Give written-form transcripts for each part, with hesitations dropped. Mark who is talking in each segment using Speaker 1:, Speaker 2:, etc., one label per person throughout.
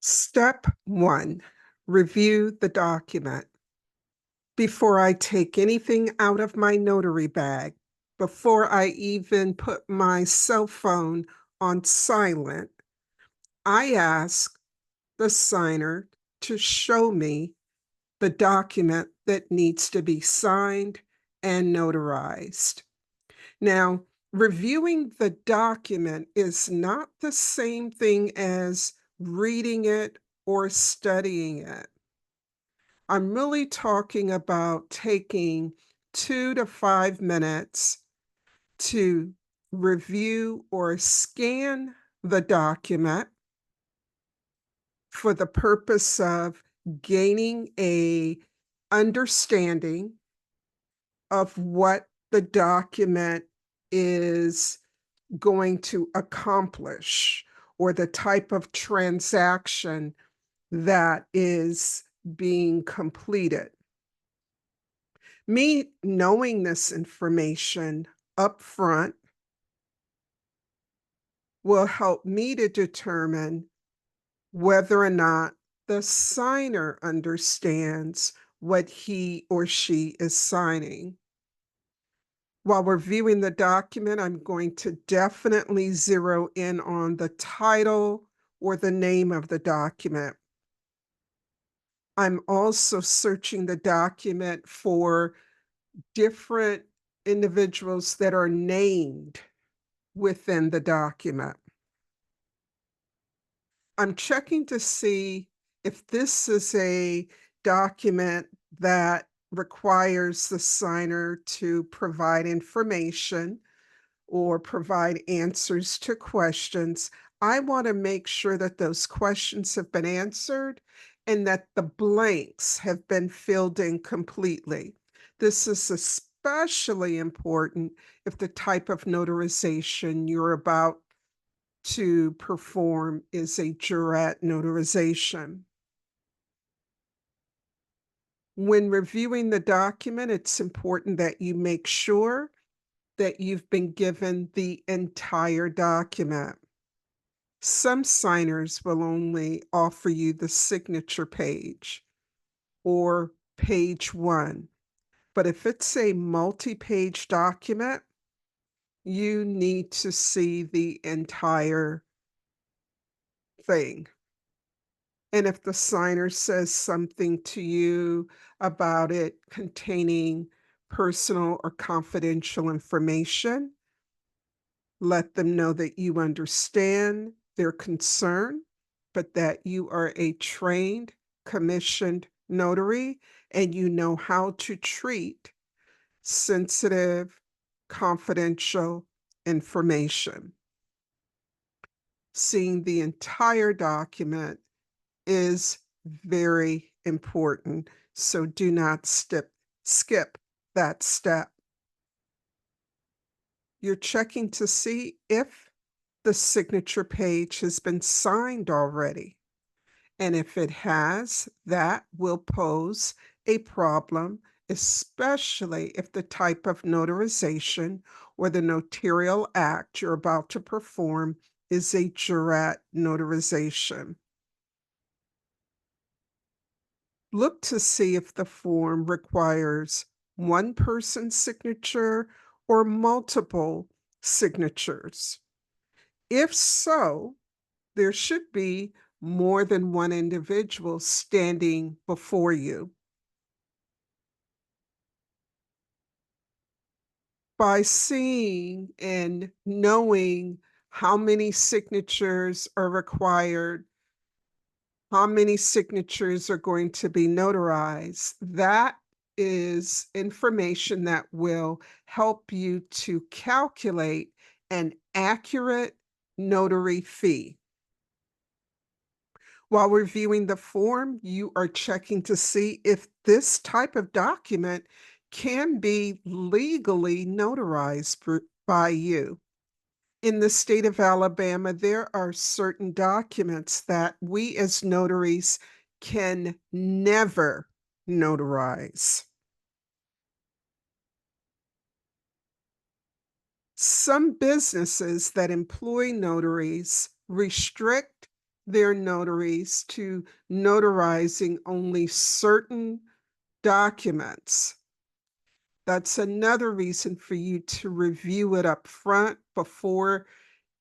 Speaker 1: Step 1, review the document. Before I take anything out of my notary bag, before I even put my cell phone on silent, I ask the signer to show me the document that needs to be signed and notarized. Now, reviewing the document is not the same thing as reading it or studying it. I'm really talking about taking 2 to 5 minutes to review or scan the document for the purpose of gaining a understanding of what the document is going to accomplish or the type of transaction that is being completed. Me knowing this information up front will help me to determine whether or not the signer understands what he or she is signing. While we're viewing the document, I'm going to definitely zero in on the title or the name of the document. I'm also searching the document for different individuals that are named within the document. I'm checking to see if this is a document that requires the signer to provide information or provide answers to questions. I want to make sure that those questions have been answered and that the blanks have been filled in completely. This is especially important if the type of notarization you're about to perform is a jurat notarization. When reviewing the document, it's important that you make sure that you've been given the entire document. Some signers will only offer you the signature page or page 1, but if it's a multi-page document, you need to see the entire thing. And if the signer says something to you about it containing personal or confidential information, let them know that you understand their concern, but that you are a trained, commissioned notary and you know how to treat sensitive, confidential information. Seeing the entire document is very important, so do not skip that step. You're checking to see if the signature page has been signed already. And if it has, that will pose a problem, especially if the type of notarization or the notarial act you're about to perform is a jurat notarization. Look to see if the form requires one person's signature or multiple signatures. If so, there should be more than one individual standing before you. By seeing and knowing how many signatures are required, how many signatures are going to be notarized, that is information that will help you to calculate an accurate notary fee. While reviewing the form, you are checking to see if this type of document can be legally notarized by you. In the state of Alabama, there are certain documents that we as notaries can never notarize. Some businesses that employ notaries restrict their notaries to notarizing only certain documents. That's another reason for you to review it up front before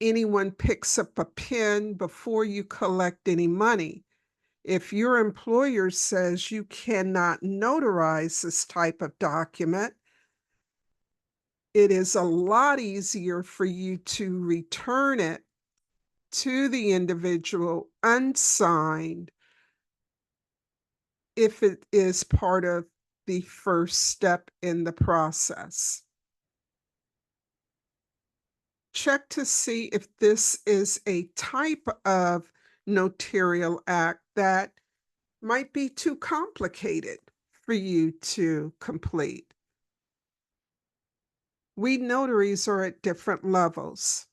Speaker 1: anyone picks up a pen, before you collect any money. If your employer says you cannot notarize this type of document, it is a lot easier for you to return it to the individual unsigned if it is part of the first step in the process. Check to see if this is a type of notarial act that might be too complicated for you to complete. We notaries are at different levels.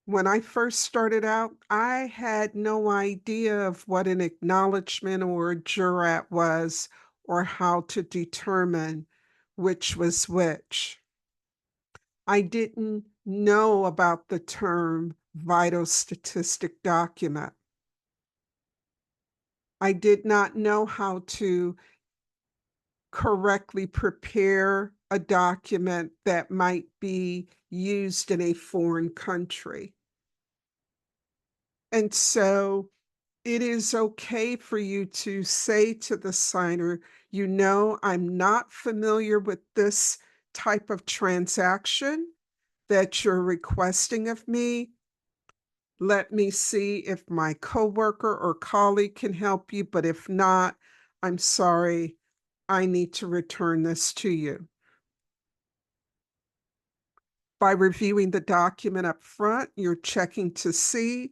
Speaker 1: When I first started out, I had no idea of what an acknowledgement or a jurat was or how to determine which was which. I didn't know about the term vital statistic document. I did not know how to correctly prepare a document that might be used in a foreign country. And so it is okay for you to say to the signer, I'm not familiar with this type of transaction that you're requesting of me. Let me see if my coworker or colleague can help you, but if not, I'm sorry, I need to return this to you. By reviewing the document up front, you're checking to see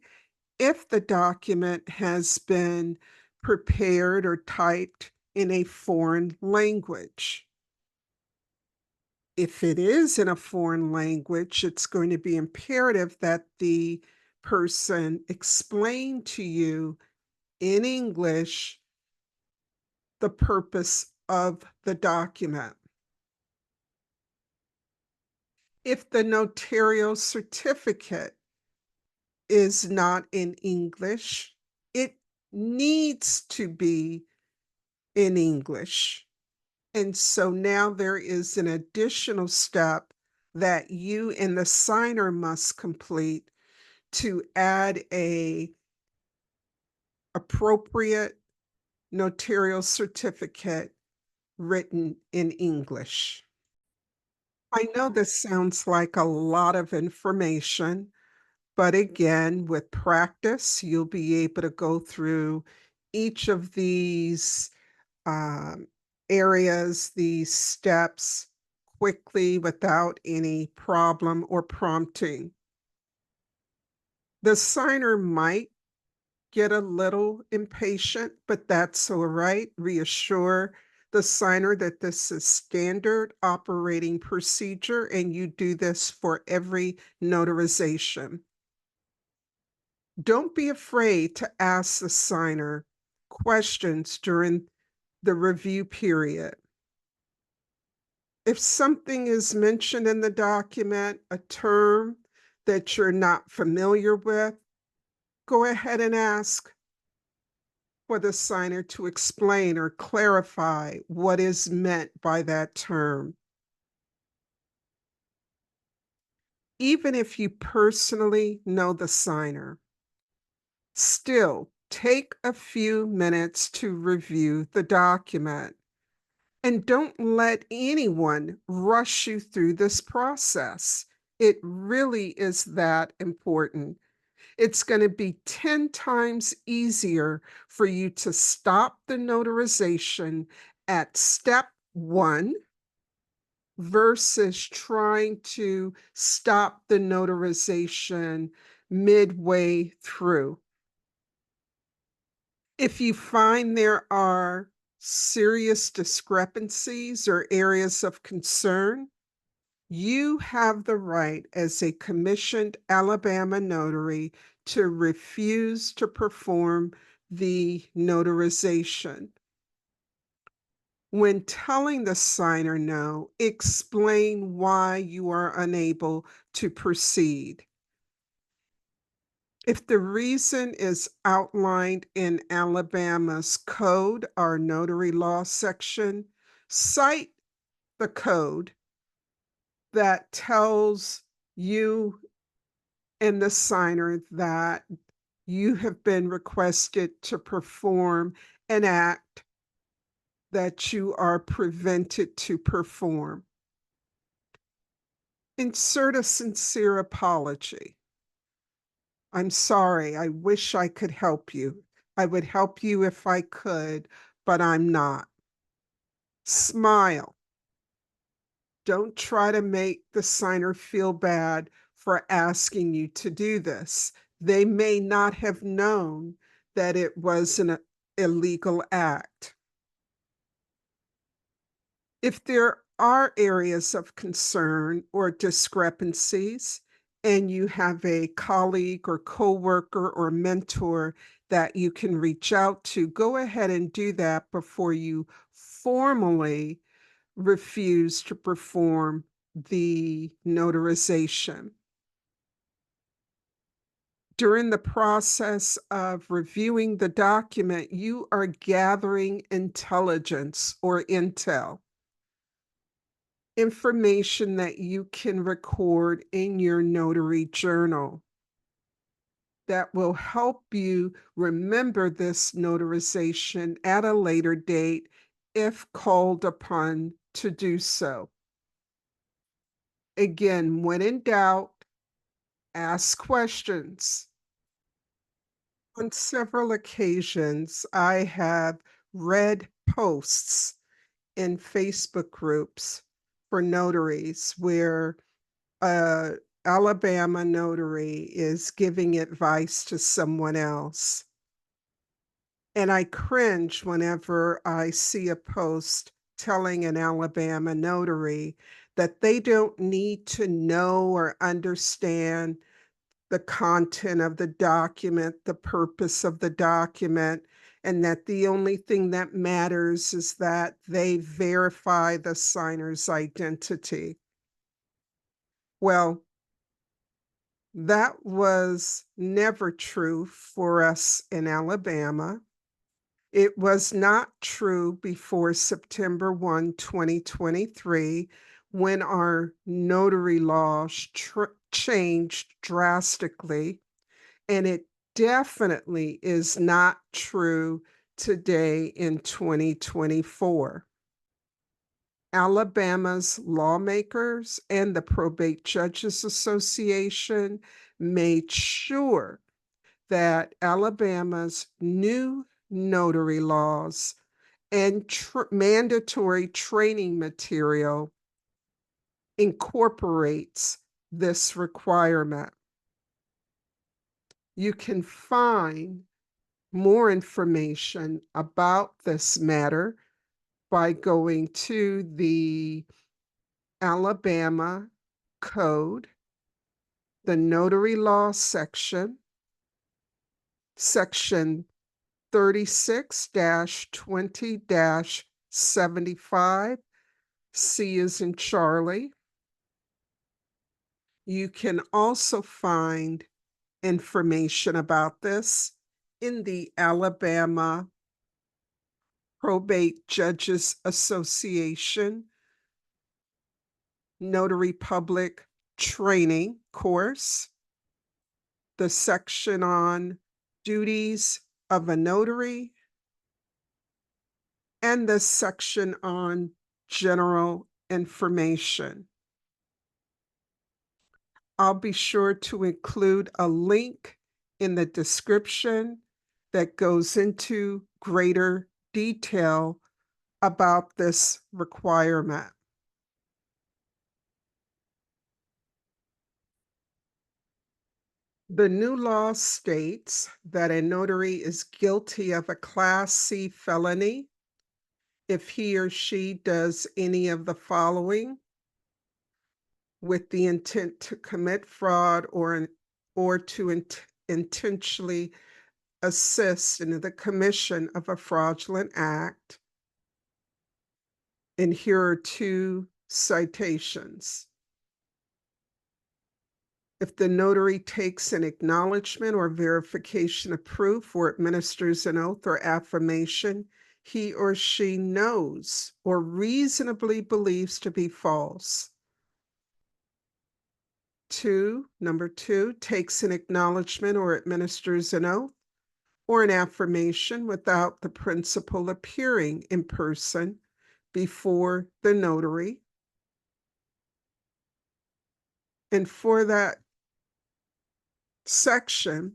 Speaker 1: if the document has been prepared or typed in a foreign language. If it is in a foreign language, it's going to be imperative that the person explain to you in English the purpose of the document. If the notarial certificate is not in English, it needs to be in English. And so now there is an additional step that you and the signer must complete to add a appropriate notarial certificate written in English. I know this sounds like a lot of information, but again, with practice, you'll be able to go through each of these um, areas, these steps quickly without any problem or prompting. The signer might get a little impatient, but that's all right. Reassure the signer that this is standard operating procedure and you do this for every notarization. Don't be afraid to ask the signer questions during the review period. If something is mentioned in the document, a term that you're not familiar with, go ahead and ask for the signer to explain or clarify what is meant by that term. Even if you personally know the signer, still take a few minutes to review the document. And don't let anyone rush you through this process. It really is that important. It's going to be 10 times easier for you to stop the notarization at step 1 versus trying to stop the notarization midway through. If you find there are serious discrepancies or areas of concern, you have the right as a commissioned Alabama notary to refuse to perform the notarization. When telling the signer no, explain why you are unable to proceed. If the reason is outlined in Alabama's code, our notary law section, cite the code that tells you and the signer that you have been requested to perform an act that you are prevented to perform. Insert a sincere apology. I'm sorry. I wish I could help you. I would help you if I could, but I'm not. Smile. Don't try to make the signer feel bad for asking you to do this. They may not have known that it was an illegal act. If there are areas of concern or discrepancies, and you have a colleague or coworker or mentor that you can reach out to, go ahead and do that before you formally refuse to perform the notarization. During the process of reviewing the document, you are gathering intelligence or intel, information that you can record in your notary journal that will help you remember this notarization at a later date if called upon to do so. Again, when in doubt, ask questions. On several occasions, I have read posts in Facebook groups for notaries where a Alabama notary is giving advice to someone else. And I cringe whenever I see a post telling an Alabama notary that they don't need to know or understand the content of the document, the purpose of the document, and that the only thing that matters is that they verify the signer's identity. Well, that was never true for us in Alabama. It was not true before September 1, 2023, when our notary laws changed drastically. And it definitely is not true today in 2024. Alabama's lawmakers and the Probate Judges Association made sure that Alabama's new notary laws and mandatory training material incorporates this requirement. You can find more information about this matter by going to the Alabama Code, the Notary Law section, section 36-20-75, C is in Charlie. You can also find information about this in the Alabama Probate Judges Association Notary Public Training course, the section on duties of a notary, and the section on general information. I'll be sure to include a link in the description that goes into greater detail about this requirement. The new law states that a notary is guilty of a Class C felony if he or she does any of the following: with the intent to commit fraud or to intentionally assist in the commission of a fraudulent act. And here are two citations. If the notary takes an acknowledgement or verification of proof or administers an oath or affirmation, he or she knows or reasonably believes to be false. Number two, takes an acknowledgement or administers an oath or an affirmation without the principal appearing in person before the notary. And for that section,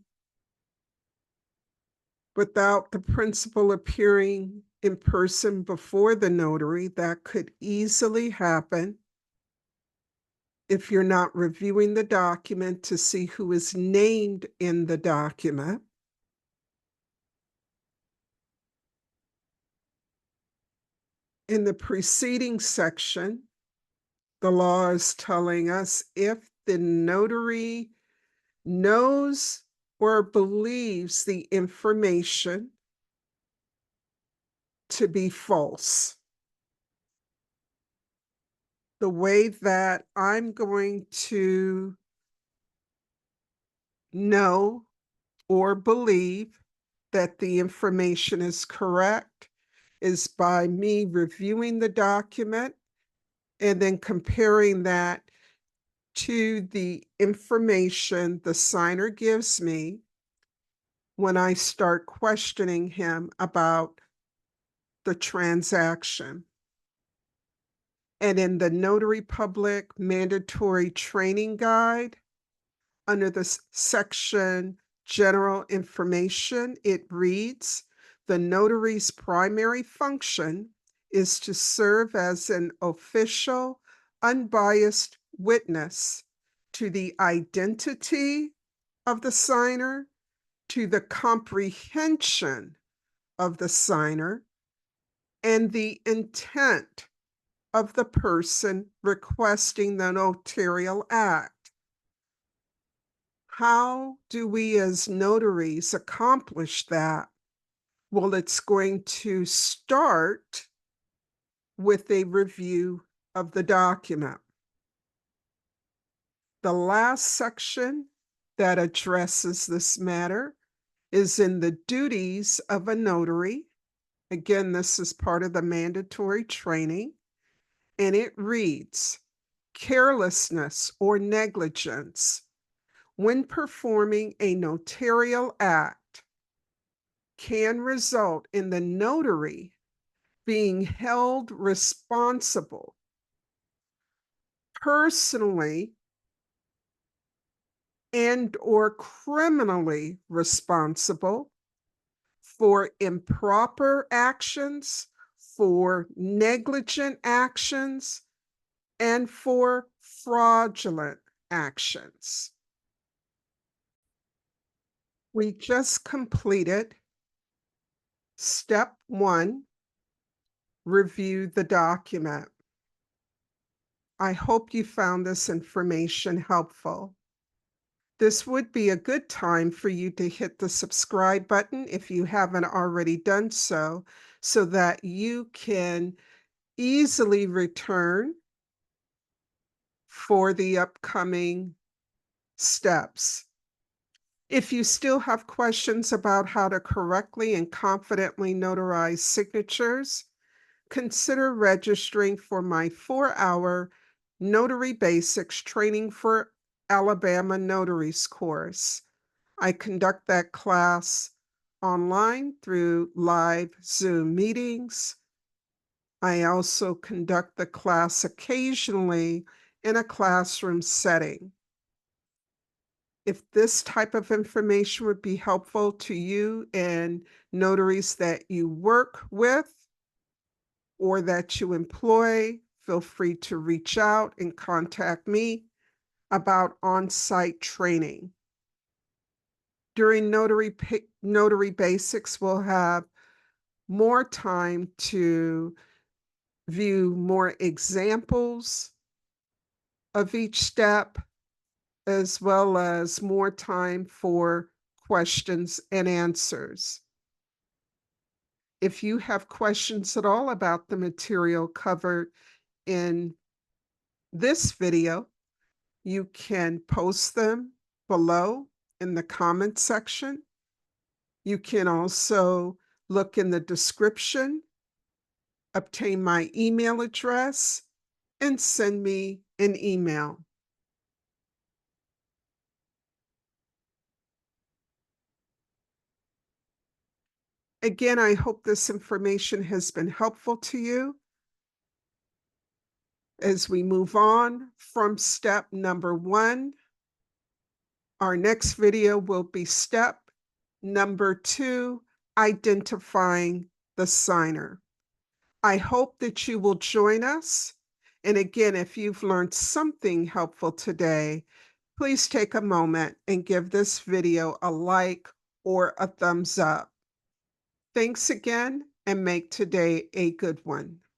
Speaker 1: without the principal appearing in person before the notary, that could easily happen if you're not reviewing the document to see who is named in the document. In the preceding section, the law is telling us if the notary knows or believes the information to be false. The way that I'm going to know or believe that the information is correct is by me reviewing the document and then comparing that to the information the signer gives me when I start questioning him about the transaction. And in the Notary Public Mandatory Training Guide, under the section General Information, it reads, the notary's primary function is to serve as an official, unbiased witness to the identity of the signer, to the comprehension of the signer, and the intent of the person requesting the notarial act. How do we as notaries accomplish that? Well, it's going to start with a review of the document. The last section that addresses this matter is in the duties of a notary. Again, this is part of the mandatory training, and it reads, carelessness or negligence when performing a notarial act can result in the notary being held responsible personally and or criminally responsible for improper actions, for negligent actions, and for fraudulent actions. We just completed step one, review the document. I hope you found this information helpful. This would be a good time for you to hit the subscribe button if you haven't already done so that you can easily return for the upcoming steps. If you still have questions about how to correctly and confidently notarize signatures, consider registering for my 4-hour Notary Basics Training for Alabama Notaries course. I conduct that class online through live Zoom meetings. I also conduct the class occasionally in a classroom setting. If this type of information would be helpful to you and notaries that you work with or that you employ, feel free to reach out and contact me about on-site training. During Notary Basics, we'll have more time to view more examples of each step, as well as more time for questions and answers. If you have questions at all about the material covered in this video, You can post them below in the comment section. You can also look in the description, obtain my email address, and send me an email. Again, I hope this information has been helpful to you. As we move on from step number 1, our next video will be step number 2, identifying the signer. I hope that you will join us. And again, if you've learned something helpful today, please take a moment and give this video a like or a thumbs up. Thanks again, and make today a good one.